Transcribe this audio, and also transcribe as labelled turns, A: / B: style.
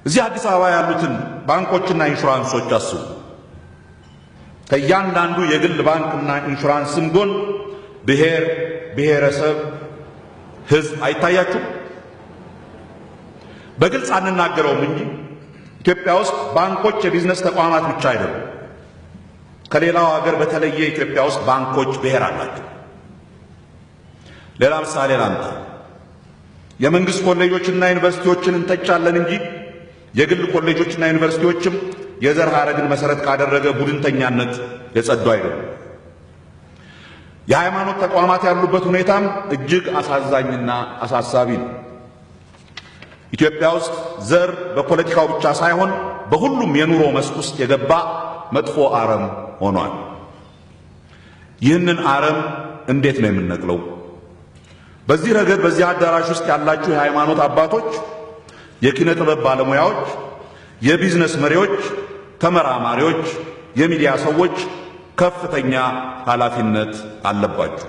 A: እዚህ አዲስ አበባ ያሉትን ባንኮችና ኢንሹራንሶች አስቡ። ከእያንዳንዱ የግል ባንክና ኢንሹራንስም ጎን ብሔር፣ ብሔረሰብ፣ ህዝብ አይታያችሁ? በግልጽ አንናገረውም እንጂ ኢትዮጵያ ውስጥ ባንኮች የቢዝነስ ተቋማት ብቻ አይደሉም። ከሌላው ሀገር በተለየ ኢትዮጵያ ውስጥ ባንኮች ብሔር አላቸው። ሌላ ምሳሌ ላምጣ። የመንግስት ኮሌጆችና ዩኒቨርሲቲዎችን እንተቻለን እንጂ የግል ኮሌጆችና ዩኒቨርሲቲዎችም የዘር ሐረግን መሰረት ካደረገ ቡድንተኛነት የጸዱ አይደሉም። የሃይማኖት ተቋማት ያሉበት ሁኔታም እጅግ አሳዛኝና አሳሳቢ ነው። ኢትዮጵያ ውስጥ ዘር በፖለቲካው ብቻ ሳይሆን በሁሉም የኑሮ መስክ ውስጥ የገባ መጥፎ አረም ሆኗል። ይህንን አረም እንዴት ነው የምንነቅለው? በዚህ ረገድ በዚህ አዳራሽ ውስጥ ያላችሁ የሃይማኖት አባቶች፣ የኪነ ጥበብ ባለሙያዎች፣ የቢዝነስ መሪዎች፣ ተመራማሪዎች፣ የሚዲያ ሰዎች ከፍተኛ ኃላፊነት አለባችሁ።